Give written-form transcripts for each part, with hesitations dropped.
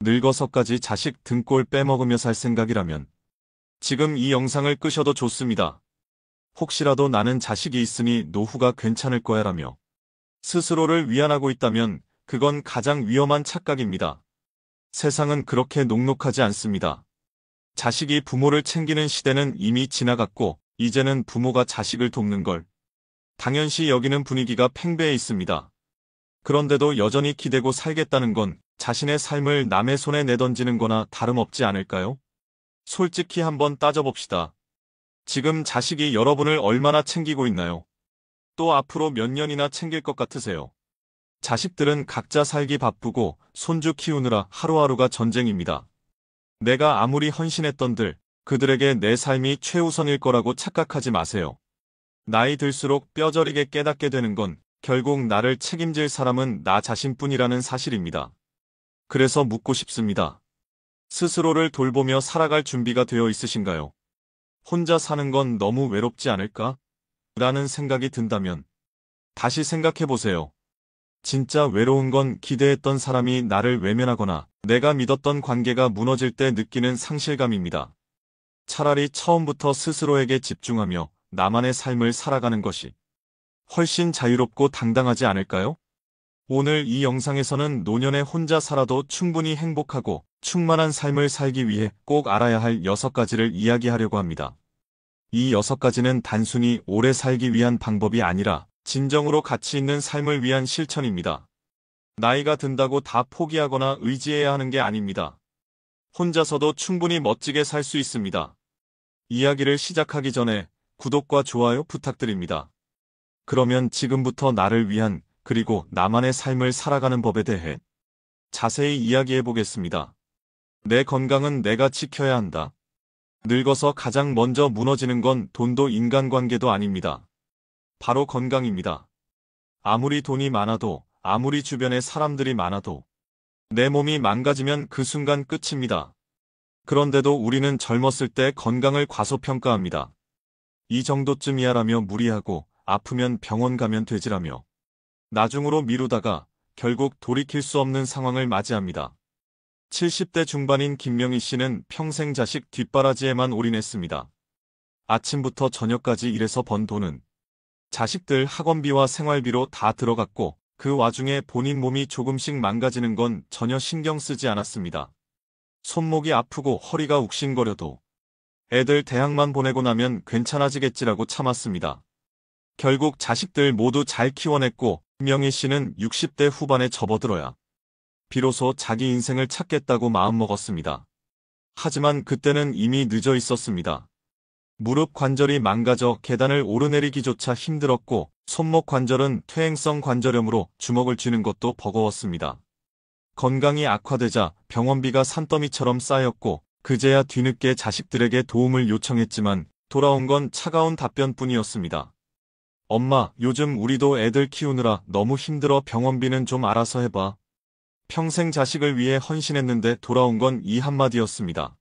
늙어서까지 자식 등골 빼먹으며 살 생각이라면 지금 이 영상을 끄셔도 좋습니다. 혹시라도 나는 자식이 있으니 노후가 괜찮을 거야라며 스스로를 위안하고 있다면 그건 가장 위험한 착각입니다. 세상은 그렇게 녹록하지 않습니다. 자식이 부모를 챙기는 시대는 이미 지나갔고 이제는 부모가 자식을 돕는 걸 당연시 여기는 분위기가 팽배해 있습니다. 그런데도 여전히 기대고 살겠다는 건 자신의 삶을 남의 손에 내던지는 거나 다름없지 않을까요? 솔직히 한번 따져봅시다. 지금 자식이 여러분을 얼마나 챙기고 있나요? 또 앞으로 몇 년이나 챙길 것 같으세요? 자식들은 각자 살기 바쁘고 손주 키우느라 하루하루가 전쟁입니다. 내가 아무리 헌신했던들 그들에게 내 삶이 최우선일 거라고 착각하지 마세요. 나이 들수록 뼈저리게 깨닫게 되는 건 결국 나를 책임질 사람은 나 자신뿐이라는 사실입니다. 그래서 묻고 싶습니다. 스스로를 돌보며 살아갈 준비가 되어 있으신가요? 혼자 사는 건 너무 외롭지 않을까? 라는 생각이 든다면 다시 생각해보세요. 진짜 외로운 건 기대했던 사람이 나를 외면하거나 내가 믿었던 관계가 무너질 때 느끼는 상실감입니다. 차라리 처음부터 스스로에게 집중하며 나만의 삶을 살아가는 것이 훨씬 자유롭고 당당하지 않을까요? 오늘 이 영상에서는 노년에 혼자 살아도 충분히 행복하고 충만한 삶을 살기 위해 꼭 알아야 할 6가지를 이야기하려고 합니다. 이 6가지는 단순히 오래 살기 위한 방법이 아니라 진정으로 가치 있는 삶을 위한 실천입니다. 나이가 든다고 다 포기하거나 의지해야 하는 게 아닙니다. 혼자서도 충분히 멋지게 살 수 있습니다. 이야기를 시작하기 전에 구독과 좋아요 부탁드립니다. 그러면 지금부터 나를 위한 그리고 나만의 삶을 살아가는 법에 대해 자세히 이야기해 보겠습니다. 내 건강은 내가 지켜야 한다. 늙어서 가장 먼저 무너지는 건 돈도 인간관계도 아닙니다. 바로 건강입니다. 아무리 돈이 많아도 아무리 주변에 사람들이 많아도 내 몸이 망가지면 그 순간 끝입니다. 그런데도 우리는 젊었을 때 건강을 과소평가합니다. 이 정도쯤이야라며 무리하고 아프면 병원 가면 되지라며 나중으로 미루다가 결국 돌이킬 수 없는 상황을 맞이합니다. 70대 중반인 김명희 씨는 평생 자식 뒷바라지에만 올인했습니다. 아침부터 저녁까지 일해서 번 돈은 자식들 학원비와 생활비로 다 들어갔고 그 와중에 본인 몸이 조금씩 망가지는 건 전혀 신경 쓰지 않았습니다. 손목이 아프고 허리가 욱신거려도 애들 대학만 보내고 나면 괜찮아지겠지라고 참았습니다. 결국 자식들 모두 잘 키워냈고 김명희 씨는 60대 후반에 접어들어야 비로소 자기 인생을 찾겠다고 마음먹었습니다. 하지만 그때는 이미 늦어 있었습니다. 무릎 관절이 망가져 계단을 오르내리기조차 힘들었고 손목 관절은 퇴행성 관절염으로 주먹을 쥐는 것도 버거웠습니다. 건강이 악화되자 병원비가 산더미처럼 쌓였고 그제야 뒤늦게 자식들에게 도움을 요청했지만 돌아온 건 차가운 답변뿐이었습니다. 엄마, 요즘 우리도 애들 키우느라 너무 힘들어. 병원비는 좀 알아서 해봐. 평생 자식을 위해 헌신했는데 돌아온 건 이 한마디였습니다.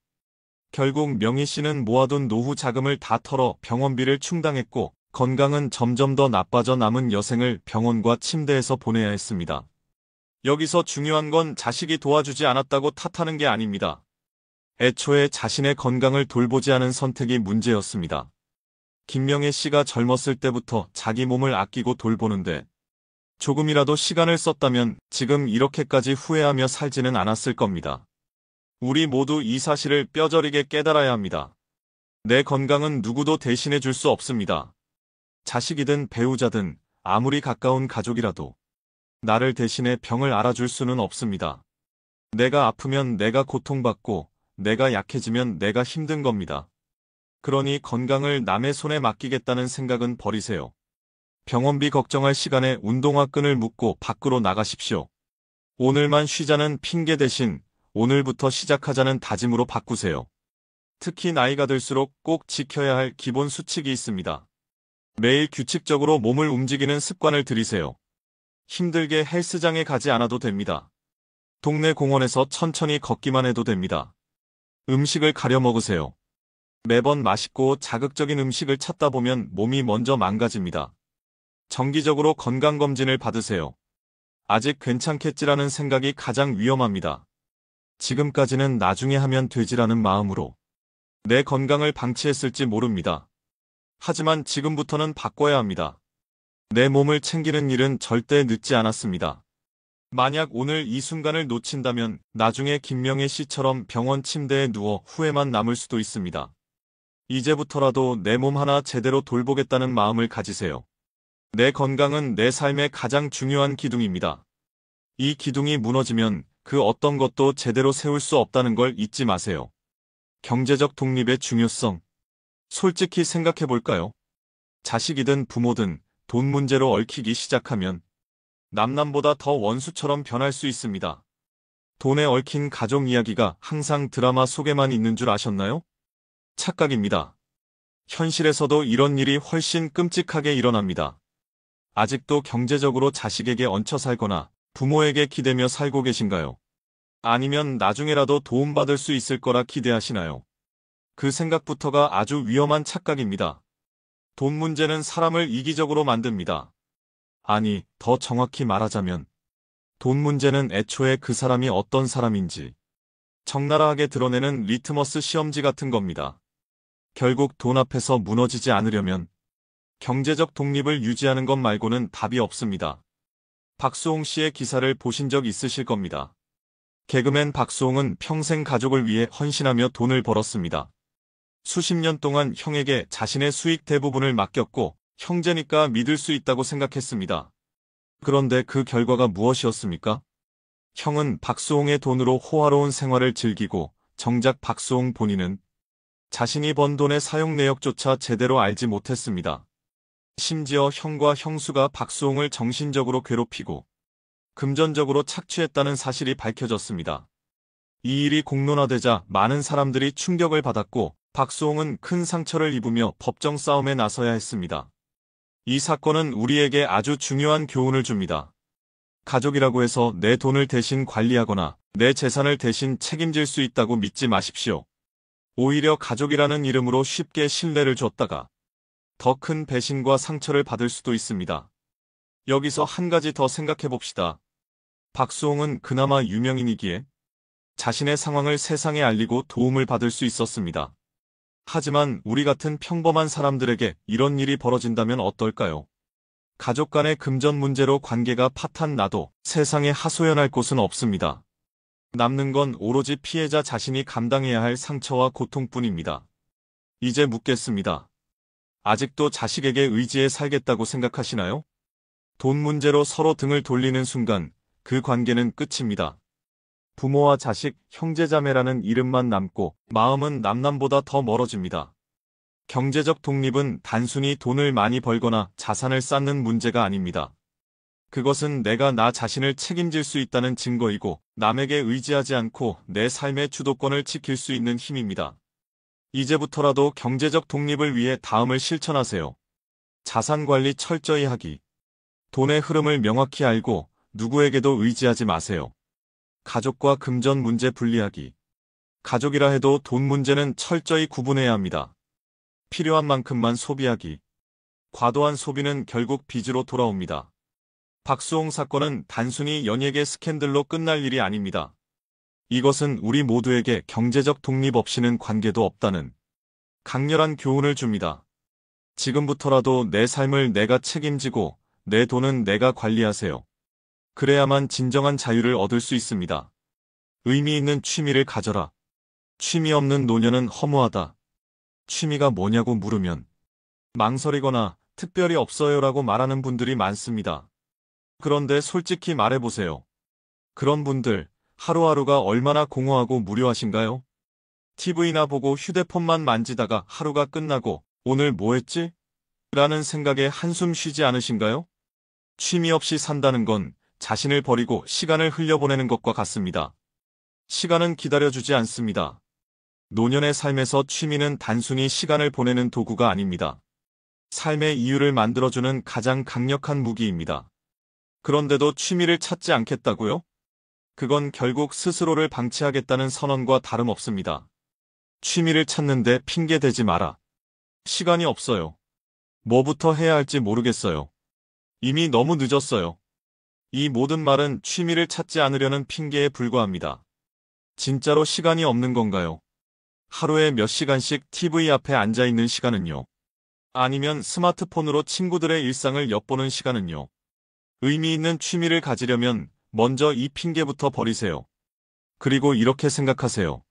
결국 명희 씨는 모아둔 노후 자금을 다 털어 병원비를 충당했고 건강은 점점 더 나빠져 남은 여생을 병원과 침대에서 보내야 했습니다. 여기서 중요한 건 자식이 도와주지 않았다고 탓하는 게 아닙니다. 애초에 자신의 건강을 돌보지 않은 선택이 문제였습니다. 김명희 씨가 젊었을 때부터 자기 몸을 아끼고 돌보는데 조금이라도 시간을 썼다면 지금 이렇게까지 후회하며 살지는 않았을 겁니다. 우리 모두 이 사실을 뼈저리게 깨달아야 합니다. 내 건강은 누구도 대신해 줄 수 없습니다. 자식이든 배우자든 아무리 가까운 가족이라도 나를 대신해 병을 알아줄 수는 없습니다. 내가 아프면 내가 고통받고 내가 약해지면 내가 힘든 겁니다. 그러니 건강을 남의 손에 맡기겠다는 생각은 버리세요. 병원비 걱정할 시간에 운동화 끈을 묶고 밖으로 나가십시오. 오늘만 쉬자는 핑계 대신 오늘부터 시작하자는 다짐으로 바꾸세요. 특히 나이가 들수록 꼭 지켜야 할 기본 수칙이 있습니다. 매일 규칙적으로 몸을 움직이는 습관을 들이세요. 힘들게 헬스장에 가지 않아도 됩니다. 동네 공원에서 천천히 걷기만 해도 됩니다. 음식을 가려 먹으세요. 매번 맛있고 자극적인 음식을 찾다 보면 몸이 먼저 망가집니다. 정기적으로 건강검진을 받으세요. 아직 괜찮겠지라는 생각이 가장 위험합니다. 지금까지는 나중에 하면 되지라는 마음으로 내 건강을 방치했을지 모릅니다. 하지만 지금부터는 바꿔야 합니다. 내 몸을 챙기는 일은 절대 늦지 않았습니다. 만약 오늘 이 순간을 놓친다면 나중에 김명애 씨처럼 병원 침대에 누워 후회만 남을 수도 있습니다. 이제부터라도 내 몸 하나 제대로 돌보겠다는 마음을 가지세요. 내 건강은 내 삶의 가장 중요한 기둥입니다. 이 기둥이 무너지면 그 어떤 것도 제대로 세울 수 없다는 걸 잊지 마세요. 경제적 독립의 중요성. 솔직히 생각해 볼까요? 자식이든 부모든 돈 문제로 얽히기 시작하면 남남보다 더 원수처럼 변할 수 있습니다. 돈에 얽힌 가족 이야기가 항상 드라마 속에만 있는 줄 아셨나요? 착각입니다. 현실에서도 이런 일이 훨씬 끔찍하게 일어납니다. 아직도 경제적으로 자식에게 얹혀 살거나 부모에게 기대며 살고 계신가요? 아니면 나중에라도 도움받을 수 있을 거라 기대하시나요? 그 생각부터가 아주 위험한 착각입니다. 돈 문제는 사람을 이기적으로 만듭니다. 아니, 더 정확히 말하자면 돈 문제는 애초에 그 사람이 어떤 사람인지 적나라하게 드러내는 리트머스 시험지 같은 겁니다. 결국 돈 앞에서 무너지지 않으려면 경제적 독립을 유지하는 것 말고는 답이 없습니다. 박수홍 씨의 기사를 보신 적 있으실 겁니다. 개그맨 박수홍은 평생 가족을 위해 헌신하며 돈을 벌었습니다. 수십 년 동안 형에게 자신의 수익 대부분을 맡겼고 형제니까 믿을 수 있다고 생각했습니다. 그런데 그 결과가 무엇이었습니까? 형은 박수홍의 돈으로 호화로운 생활을 즐기고 정작 박수홍 본인은 자신이 번 돈의 사용 내역조차 제대로 알지 못했습니다. 심지어 형과 형수가 박수홍을 정신적으로 괴롭히고 금전적으로 착취했다는 사실이 밝혀졌습니다. 이 일이 공론화되자 많은 사람들이 충격을 받았고 박수홍은 큰 상처를 입으며 법정 싸움에 나서야 했습니다. 이 사건은 우리에게 아주 중요한 교훈을 줍니다. 가족이라고 해서 내 돈을 대신 관리하거나 내 재산을 대신 책임질 수 있다고 믿지 마십시오. 오히려 가족이라는 이름으로 쉽게 신뢰를 줬다가 더 큰 배신과 상처를 받을 수도 있습니다. 여기서 한 가지 더 생각해 봅시다. 박수홍은 그나마 유명인이기에 자신의 상황을 세상에 알리고 도움을 받을 수 있었습니다. 하지만 우리 같은 평범한 사람들에게 이런 일이 벌어진다면 어떨까요? 가족 간의 금전 문제로 관계가 파탄 나도 세상에 하소연할 곳은 없습니다. 남는 건 오로지 피해자 자신이 감당해야 할 상처와 고통뿐입니다. 이제 묻겠습니다. 아직도 자식에게 의지해 살겠다고 생각하시나요? 돈 문제로 서로 등을 돌리는 순간 그 관계는 끝입니다. 부모와 자식, 형제자매라는 이름만 남고 마음은 남남보다 더 멀어집니다. 경제적 독립은 단순히 돈을 많이 벌거나 자산을 쌓는 문제가 아닙니다. 그것은 내가 나 자신을 책임질 수 있다는 증거이고 남에게 의지하지 않고 내 삶의 주도권을 지킬 수 있는 힘입니다. 이제부터라도 경제적 독립을 위해 다음을 실천하세요. 자산 관리 철저히 하기. 돈의 흐름을 명확히 알고 누구에게도 의지하지 마세요. 가족과 금전 문제 분리하기. 가족이라 해도 돈 문제는 철저히 구분해야 합니다. 필요한 만큼만 소비하기. 과도한 소비는 결국 빚으로 돌아옵니다. 박수홍 사건은 단순히 연예계 스캔들로 끝날 일이 아닙니다. 이것은 우리 모두에게 경제적 독립 없이는 관계도 없다는 강렬한 교훈을 줍니다. 지금부터라도 내 삶을 내가 책임지고 내 돈은 내가 관리하세요. 그래야만 진정한 자유를 얻을 수 있습니다. 의미 있는 취미를 가져라. 취미 없는 노년은 허무하다. 취미가 뭐냐고 물으면 망설이거나 특별히 없어요라고 말하는 분들이 많습니다. 그런데 솔직히 말해보세요. 그런 분들 하루하루가 얼마나 공허하고 무료하신가요? TV나 보고 휴대폰만 만지다가 하루가 끝나고 오늘 뭐 했지? 라는 생각에 한숨 쉬지 않으신가요? 취미 없이 산다는 건 자신을 버리고 시간을 흘려보내는 것과 같습니다. 시간은 기다려주지 않습니다. 노년의 삶에서 취미는 단순히 시간을 보내는 도구가 아닙니다. 삶의 이유를 만들어주는 가장 강력한 무기입니다. 그런데도 취미를 찾지 않겠다고요? 그건 결국 스스로를 방치하겠다는 선언과 다름없습니다. 취미를 찾는데 핑계 대지 마라. 시간이 없어요. 뭐부터 해야 할지 모르겠어요. 이미 너무 늦었어요. 이 모든 말은 취미를 찾지 않으려는 핑계에 불과합니다. 진짜로 시간이 없는 건가요? 하루에 몇 시간씩 TV 앞에 앉아 있는 시간은요? 아니면 스마트폰으로 친구들의 일상을 엿보는 시간은요? 의미 있는 취미를 가지려면 먼저 이 핑계부터 버리세요. 그리고 이렇게 생각하세요.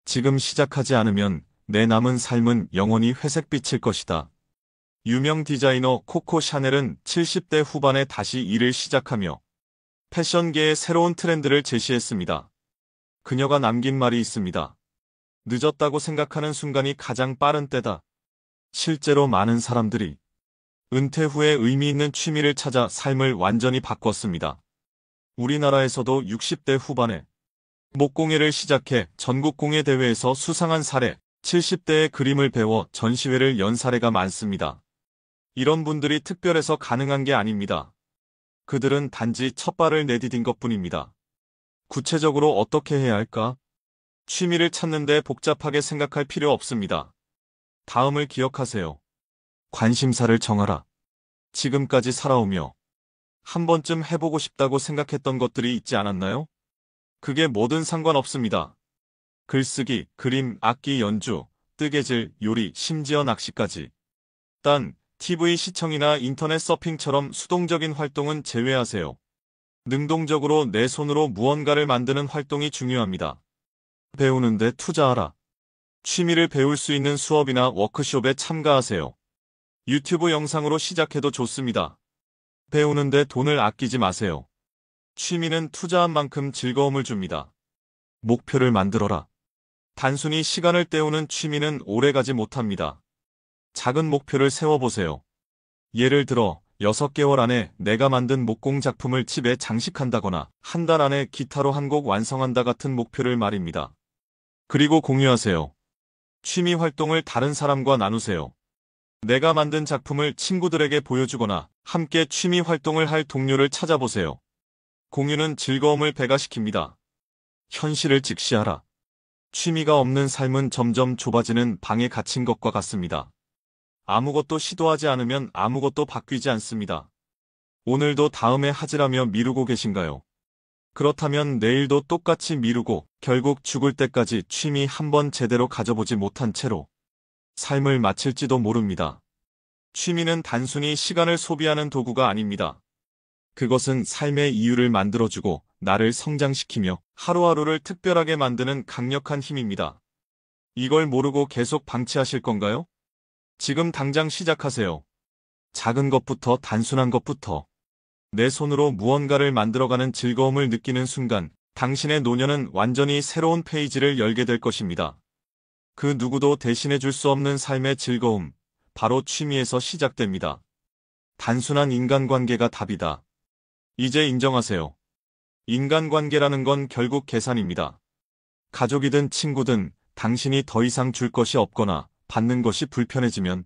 지금 시작하지 않으면 내 남은 삶은 영원히 회색빛일 것이다. 유명 디자이너 코코 샤넬은 70대 후반에 다시 일을 시작하며 패션계의 새로운 트렌드를 제시했습니다. 그녀가 남긴 말이 있습니다. 늦었다고 생각하는 순간이 가장 빠른 때다. 실제로 많은 사람들이 은퇴 후에 의미 있는 취미를 찾아 삶을 완전히 바꿨습니다. 우리나라에서도 60대 후반에 목공예를 시작해 전국공예 대회에서 수상한 사례, 70대의 그림을 배워 전시회를 연 사례가 많습니다. 이런 분들이 특별해서 가능한 게 아닙니다. 그들은 단지 첫 발을 내디딘 것뿐입니다. 구체적으로 어떻게 해야 할까? 취미를 찾는데 복잡하게 생각할 필요 없습니다. 다음을 기억하세요. 관심사를 정하라. 지금까지 살아오며 한 번쯤 해보고 싶다고 생각했던 것들이 있지 않았나요? 그게 뭐든 상관없습니다. 글쓰기, 그림, 악기 연주, 뜨개질, 요리, 심지어 낚시까지. 단, TV 시청이나 인터넷 서핑처럼 수동적인 활동은 제외하세요. 능동적으로 내 손으로 무언가를 만드는 활동이 중요합니다. 배우는데 투자하라. 취미를 배울 수 있는 수업이나 워크숍에 참가하세요. 유튜브 영상으로 시작해도 좋습니다. 배우는데 돈을 아끼지 마세요. 취미는 투자한 만큼 즐거움을 줍니다. 목표를 만들어라. 단순히 시간을 때우는 취미는 오래가지 못합니다. 작은 목표를 세워보세요. 예를 들어 6개월 안에 내가 만든 목공 작품을 집에 장식한다거나 한 달 안에 기타로 한 곡 완성한다 같은 목표를 말입니다. 그리고 공유하세요. 취미 활동을 다른 사람과 나누세요. 내가 만든 작품을 친구들에게 보여주거나 함께 취미 활동을 할 동료를 찾아보세요. 공유는 즐거움을 배가시킵니다. 현실을 직시하라. 취미가 없는 삶은 점점 좁아지는 방에 갇힌 것과 같습니다. 아무것도 시도하지 않으면 아무것도 바뀌지 않습니다. 오늘도 다음에 하지라며 미루고 계신가요? 그렇다면 내일도 똑같이 미루고 결국 죽을 때까지 취미 한 번 제대로 가져보지 못한 채로 삶을 마칠지도 모릅니다. 취미는 단순히 시간을 소비하는 도구가 아닙니다. 그것은 삶의 이유를 만들어주고 나를 성장시키며 하루하루를 특별하게 만드는 강력한 힘입니다. 이걸 모르고 계속 방치하실 건가요? 지금 당장 시작하세요. 작은 것부터 단순한 것부터. 내 손으로 무언가를 만들어가는 즐거움을 느끼는 순간 당신의 노년은 완전히 새로운 페이지를 열게 될 것입니다. 그 누구도 대신해 줄 수 없는 삶의 즐거움, 바로 취미에서 시작됩니다. 단순한 인간관계가 답이다. 이제 인정하세요. 인간관계라는 건 결국 계산입니다. 가족이든 친구든 당신이 더 이상 줄 것이 없거나 받는 것이 불편해지면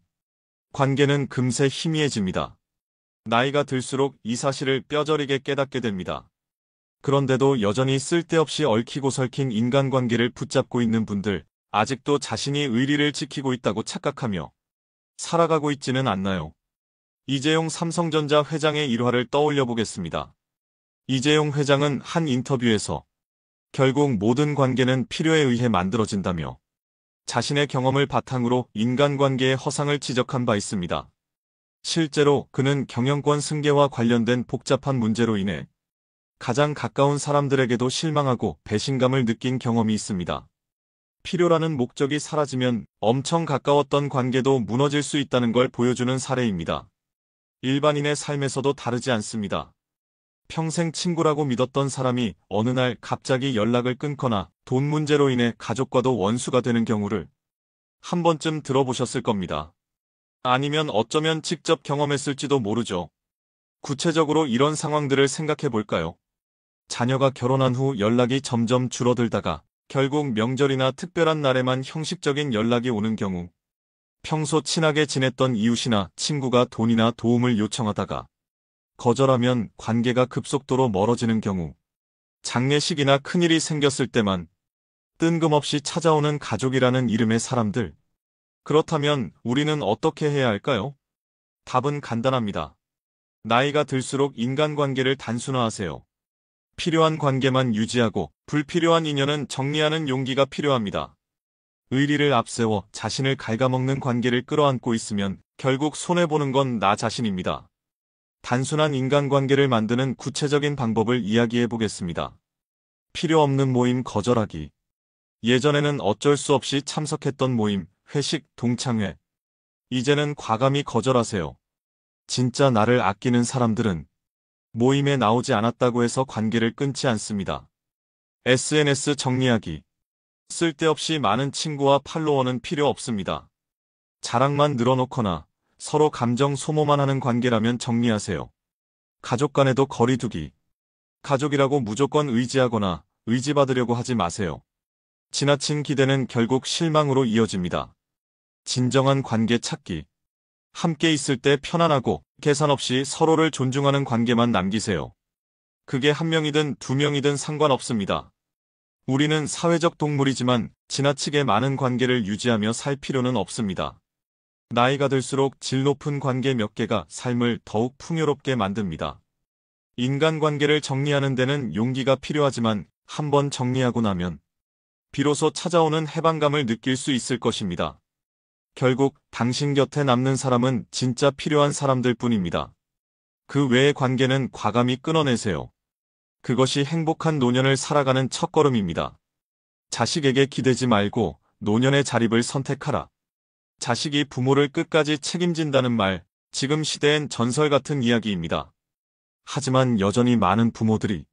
관계는 금세 희미해집니다. 나이가 들수록 이 사실을 뼈저리게 깨닫게 됩니다. 그런데도 여전히 쓸데없이 얽히고 설킨 인간관계를 붙잡고 있는 분들, 아직도 자신이 의리를 지키고 있다고 착각하며 살아가고 있지는 않나요? 이재용 삼성전자 회장의 일화를 떠올려 보겠습니다. 이재용 회장은 한 인터뷰에서 결국 모든 관계는 필요에 의해 만들어진다며 자신의 경험을 바탕으로 인간관계의 허상을 지적한 바 있습니다. 실제로 그는 경영권 승계와 관련된 복잡한 문제로 인해 가장 가까운 사람들에게도 실망하고 배신감을 느낀 경험이 있습니다. 필요라는 목적이 사라지면 엄청 가까웠던 관계도 무너질 수 있다는 걸 보여주는 사례입니다. 일반인의 삶에서도 다르지 않습니다. 평생 친구라고 믿었던 사람이 어느 날 갑자기 연락을 끊거나 돈 문제로 인해 가족과도 원수가 되는 경우를 한 번쯤 들어보셨을 겁니다. 아니면 어쩌면 직접 경험했을지도 모르죠. 구체적으로 이런 상황들을 생각해 볼까요? 자녀가 결혼한 후 연락이 점점 줄어들다가 결국 명절이나 특별한 날에만 형식적인 연락이 오는 경우, 평소 친하게 지냈던 이웃이나 친구가 돈이나 도움을 요청하다가 거절하면 관계가 급속도로 멀어지는 경우, 장례식이나 큰일이 생겼을 때만 뜬금없이 찾아오는 가족이라는 이름의 사람들. 그렇다면 우리는 어떻게 해야 할까요? 답은 간단합니다. 나이가 들수록 인간관계를 단순화하세요. 필요한 관계만 유지하고 불필요한 인연은 정리하는 용기가 필요합니다. 의리를 앞세워 자신을 갉아먹는 관계를 끌어안고 있으면 결국 손해보는 건 나 자신입니다. 단순한 인간관계를 만드는 구체적인 방법을 이야기해 보겠습니다. 필요 없는 모임 거절하기. 예전에는 어쩔 수 없이 참석했던 모임, 회식, 동창회. 이제는 과감히 거절하세요. 진짜 나를 아끼는 사람들은 모임에 나오지 않았다고 해서 관계를 끊지 않습니다. SNS 정리하기. 쓸데없이 많은 친구와 팔로워는 필요 없습니다. 자랑만 늘어놓거나 서로 감정 소모만 하는 관계라면 정리하세요. 가족 간에도 거리 두기. 가족이라고 무조건 의지하거나 의지받으려고 하지 마세요. 지나친 기대는 결국 실망으로 이어집니다. 진정한 관계 찾기. 함께 있을 때 편안하고 계산 없이 서로를 존중하는 관계만 남기세요. 그게 한 명이든 두 명이든 상관없습니다. 우리는 사회적 동물이지만 지나치게 많은 관계를 유지하며 살 필요는 없습니다. 나이가 들수록 질 높은 관계 몇 개가 삶을 더욱 풍요롭게 만듭니다. 인간관계를 정리하는 데는 용기가 필요하지만 한번 정리하고 나면 비로소 찾아오는 해방감을 느낄 수 있을 것입니다. 결국 당신 곁에 남는 사람은 진짜 필요한 사람들 뿐입니다. 그 외의 관계는 과감히 끊어내세요. 그것이 행복한 노년을 살아가는 첫걸음입니다. 자식에게 기대지 말고 노년의 자립을 선택하라. 자식이 부모를 끝까지 책임진다는 말, 지금 시대엔 전설 같은 이야기입니다. 하지만 여전히 많은 부모들이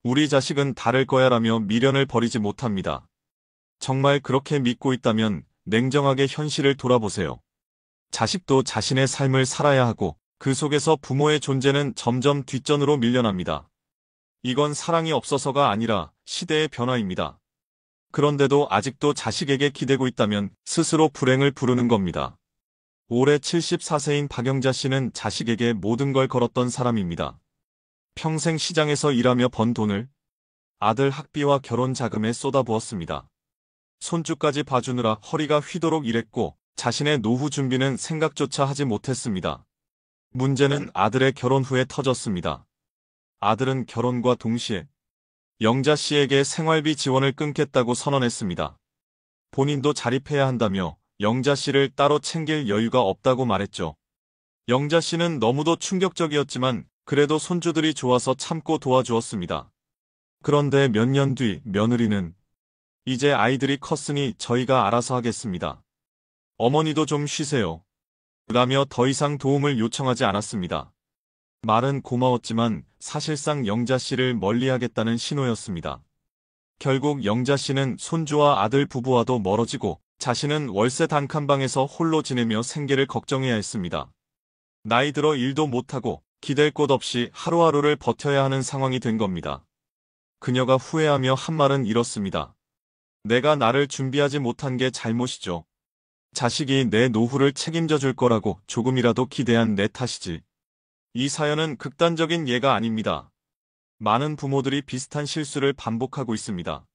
우리 자식은 다를 거야라며 미련을 버리지 못합니다. 정말 그렇게 믿고 있다면 냉정하게 현실을 돌아보세요. 자식도 자신의 삶을 살아야 하고 그 속에서 부모의 존재는 점점 뒷전으로 밀려납니다. 이건 사랑이 없어서가 아니라 시대의 변화입니다. 그런데도 아직도 자식에게 기대고 있다면 스스로 불행을 부르는 겁니다. 올해 74세인 박영자 씨는 자식에게 모든 걸 걸었던 사람입니다. 평생 시장에서 일하며 번 돈을 아들 학비와 결혼 자금에 쏟아부었습니다. 손주까지 봐주느라 허리가 휘도록 일했고 자신의 노후 준비는 생각조차 하지 못했습니다. 문제는 아들의 결혼 후에 터졌습니다. 아들은 결혼과 동시에 영자 씨에게 생활비 지원을 끊겠다고 선언했습니다. 본인도 자립해야 한다며 영자 씨를 따로 챙길 여유가 없다고 말했죠. 영자 씨는 너무도 충격적이었지만 그래도 손주들이 좋아서 참고 도와주었습니다. 그런데 몇 년 뒤 며느리는 이제 아이들이 컸으니 저희가 알아서 하겠습니다. 어머니도 좀 쉬세요. 라며 더 이상 도움을 요청하지 않았습니다. 말은 고마웠지만 사실상 영자 씨를 멀리하겠다는 신호였습니다. 결국 영자 씨는 손주와 아들 부부와도 멀어지고 자신은 월세 단칸방에서 홀로 지내며 생계를 걱정해야 했습니다. 나이 들어 일도 못하고 기댈 곳 없이 하루하루를 버텨야 하는 상황이 된 겁니다. 그녀가 후회하며 한 말은 이렇습니다. 내가 나를 준비하지 못한 게 잘못이죠. 자식이 내 노후를 책임져 줄 거라고 조금이라도 기대한 내 탓이지. 이 사연은 극단적인 예가 아닙니다. 많은 부모들이 비슷한 실수를 반복하고 있습니다.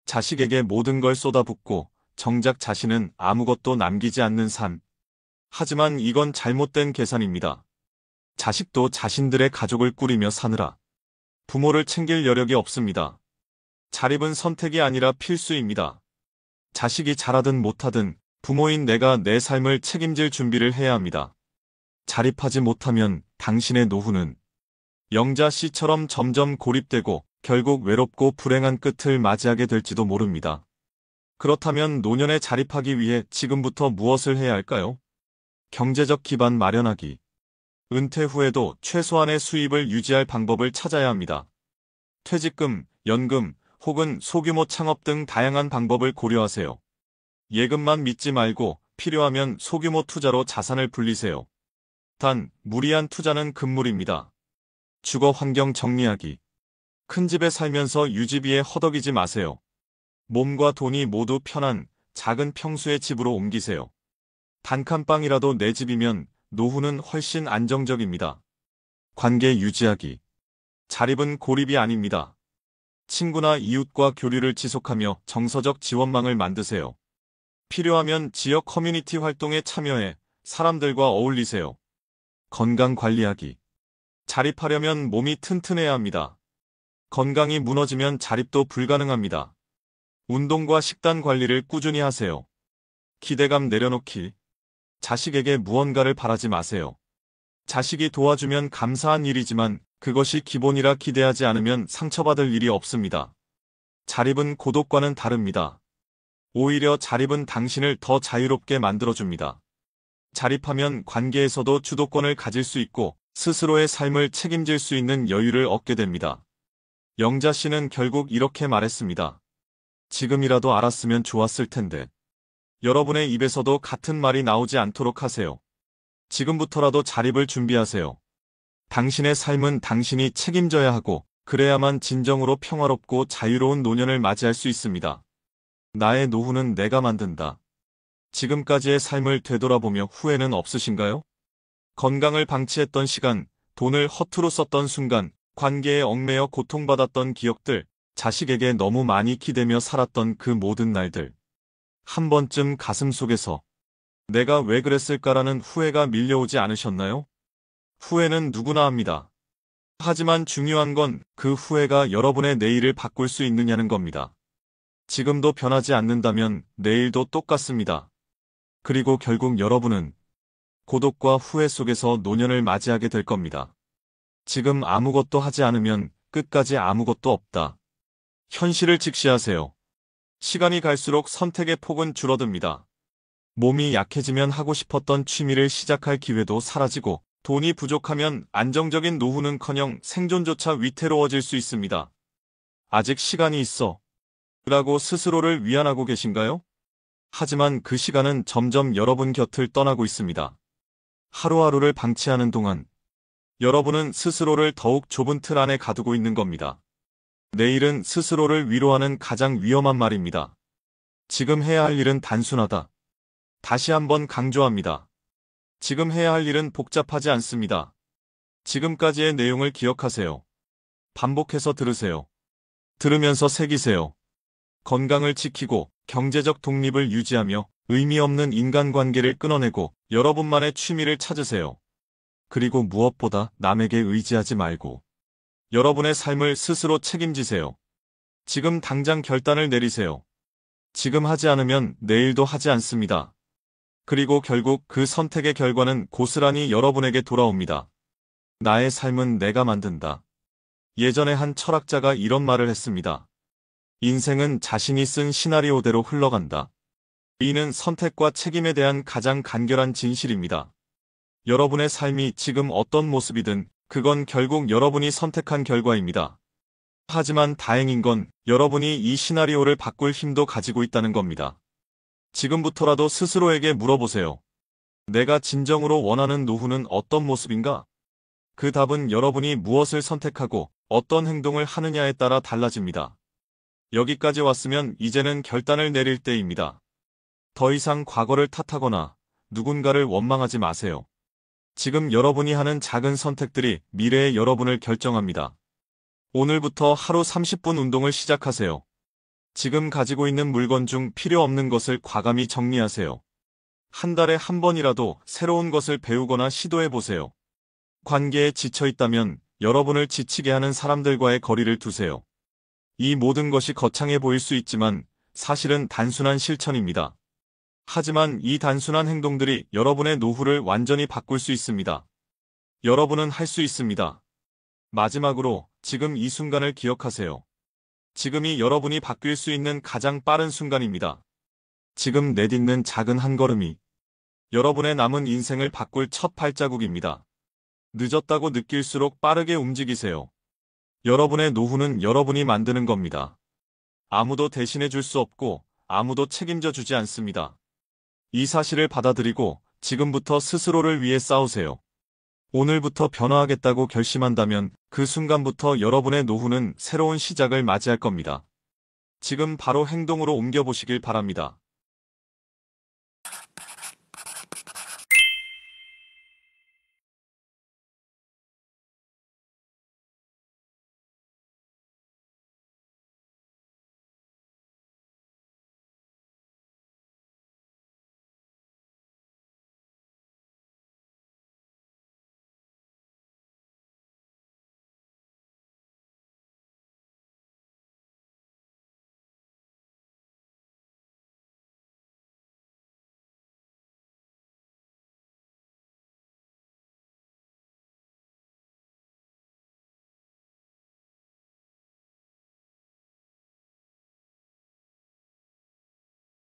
자식에게 모든 걸 쏟아붓고 정작 자신은 아무것도 남기지 않는 삶. 하지만 이건 잘못된 계산입니다. 자식도 자신들의 가족을 꾸리며 사느라 부모를 챙길 여력이 없습니다. 자립은 선택이 아니라 필수입니다. 자식이 잘하든 못하든 부모인 내가 내 삶을 책임질 준비를 해야 합니다. 자립하지 못하면 당신의 노후는 영자 씨처럼 점점 고립되고 결국 외롭고 불행한 끝을 맞이하게 될지도 모릅니다. 그렇다면 노년에 자립하기 위해 지금부터 무엇을 해야 할까요? 경제적 기반 마련하기. 은퇴 후에도 최소한의 수입을 유지할 방법을 찾아야 합니다. 퇴직금, 연금, 혹은 소규모 창업 등 다양한 방법을 고려하세요. 예금만 믿지 말고 필요하면 소규모 투자로 자산을 불리세요. 단, 무리한 투자는 금물입니다. 주거 환경 정리하기. 큰 집에 살면서 유지비에 허덕이지 마세요. 몸과 돈이 모두 편한 작은 평수의 집으로 옮기세요. 단칸방이라도 내 집이면 노후는 훨씬 안정적입니다. 관계 유지하기. 자립은 고립이 아닙니다. 친구나 이웃과 교류를 지속하며 정서적 지원망을 만드세요. 필요하면 지역 커뮤니티 활동에 참여해 사람들과 어울리세요. 건강 관리하기. 자립하려면 몸이 튼튼해야 합니다. 건강이 무너지면 자립도 불가능합니다. 운동과 식단 관리를 꾸준히 하세요. 기대감 내려놓기. 자식에게 무언가를 바라지 마세요. 자식이 도와주면 감사한 일이지만 그것이 기본이라 기대하지 않으면 상처받을 일이 없습니다. 자립은 고독과는 다릅니다. 오히려 자립은 당신을 더 자유롭게 만들어줍니다. 자립하면 관계에서도 주도권을 가질 수 있고 스스로의 삶을 책임질 수 있는 여유를 얻게 됩니다. 영자 씨는 결국 이렇게 말했습니다. 지금이라도 알았으면 좋았을 텐데. 여러분의 입에서도 같은 말이 나오지 않도록 하세요. 지금부터라도 자립을 준비하세요. 당신의 삶은 당신이 책임져야 하고 그래야만 진정으로 평화롭고 자유로운 노년을 맞이할 수 있습니다. 나의 노후는 내가 만든다. 지금까지의 삶을 되돌아보며 후회는 없으신가요? 건강을 방치했던 시간, 돈을 허투루 썼던 순간, 관계에 얽매여 고통받았던 기억들, 자식에게 너무 많이 기대며 살았던 그 모든 날들. 한 번쯤 가슴속에서 내가 왜 그랬을까라는 후회가 밀려오지 않으셨나요? 후회는 누구나 합니다. 하지만 중요한 건 그 후회가 여러분의 내일을 바꿀 수 있느냐는 겁니다. 지금도 변하지 않는다면 내일도 똑같습니다. 그리고 결국 여러분은 고독과 후회 속에서 노년을 맞이하게 될 겁니다. 지금 아무것도 하지 않으면 끝까지 아무것도 없다. 현실을 직시하세요. 시간이 갈수록 선택의 폭은 줄어듭니다. 몸이 약해지면 하고 싶었던 취미를 시작할 기회도 사라지고 돈이 부족하면 안정적인 노후는커녕 생존조차 위태로워질 수 있습니다. 아직 시간이 있어. 라고 스스로를 위안하고 계신가요? 하지만 그 시간은 점점 여러분 곁을 떠나고 있습니다. 하루하루를 방치하는 동안 여러분은 스스로를 더욱 좁은 틀 안에 가두고 있는 겁니다. 내일은 스스로를 위로하는 가장 위험한 말입니다. 지금 해야 할 일은 단순하다. 다시 한번 강조합니다. 지금 해야 할 일은 복잡하지 않습니다. 지금까지의 내용을 기억하세요. 반복해서 들으세요. 들으면서 새기세요. 건강을 지키고 경제적 독립을 유지하며 의미 없는 인간관계를 끊어내고 여러분만의 취미를 찾으세요. 그리고 무엇보다 남에게 의지하지 말고 여러분의 삶을 스스로 책임지세요. 지금 당장 결단을 내리세요. 지금 하지 않으면 내일도 하지 않습니다. 그리고 결국 그 선택의 결과는 고스란히 여러분에게 돌아옵니다. 나의 삶은 내가 만든다. 예전에 한 철학자가 이런 말을 했습니다. 인생은 자신이 쓴 시나리오대로 흘러간다. 이는 선택과 책임에 대한 가장 간결한 진실입니다. 여러분의 삶이 지금 어떤 모습이든 그건 결국 여러분이 선택한 결과입니다. 하지만 다행인 건 여러분이 이 시나리오를 바꿀 힘도 가지고 있다는 겁니다. 지금부터라도 스스로에게 물어보세요. 내가 진정으로 원하는 노후는 어떤 모습인가? 그 답은 여러분이 무엇을 선택하고 어떤 행동을 하느냐에 따라 달라집니다. 여기까지 왔으면 이제는 결단을 내릴 때입니다. 더 이상 과거를 탓하거나 누군가를 원망하지 마세요. 지금 여러분이 하는 작은 선택들이 미래의 여러분을 결정합니다. 오늘부터 하루 30분 운동을 시작하세요. 지금 가지고 있는 물건 중 필요 없는 것을 과감히 정리하세요. 한 달에 한 번이라도 새로운 것을 배우거나 시도해보세요. 관계에 지쳐있다면 여러분을 지치게 하는 사람들과의 거리를 두세요. 이 모든 것이 거창해 보일 수 있지만 사실은 단순한 실천입니다. 하지만 이 단순한 행동들이 여러분의 노후를 완전히 바꿀 수 있습니다. 여러분은 할 수 있습니다. 마지막으로 지금 이 순간을 기억하세요. 지금이 여러분이 바뀔 수 있는 가장 빠른 순간입니다. 지금 내딛는 작은 한 걸음이 여러분의 남은 인생을 바꿀 첫 발자국입니다. 늦었다고 느낄수록 빠르게 움직이세요. 여러분의 노후는 여러분이 만드는 겁니다. 아무도 대신해 줄 수 없고 아무도 책임져 주지 않습니다. 이 사실을 받아들이고 지금부터 스스로를 위해 싸우세요. 오늘부터 변화하겠다고 결심한다면 그 순간부터 여러분의 노후는 새로운 시작을 맞이할 겁니다. 지금 바로 행동으로 옮겨보시길 바랍니다.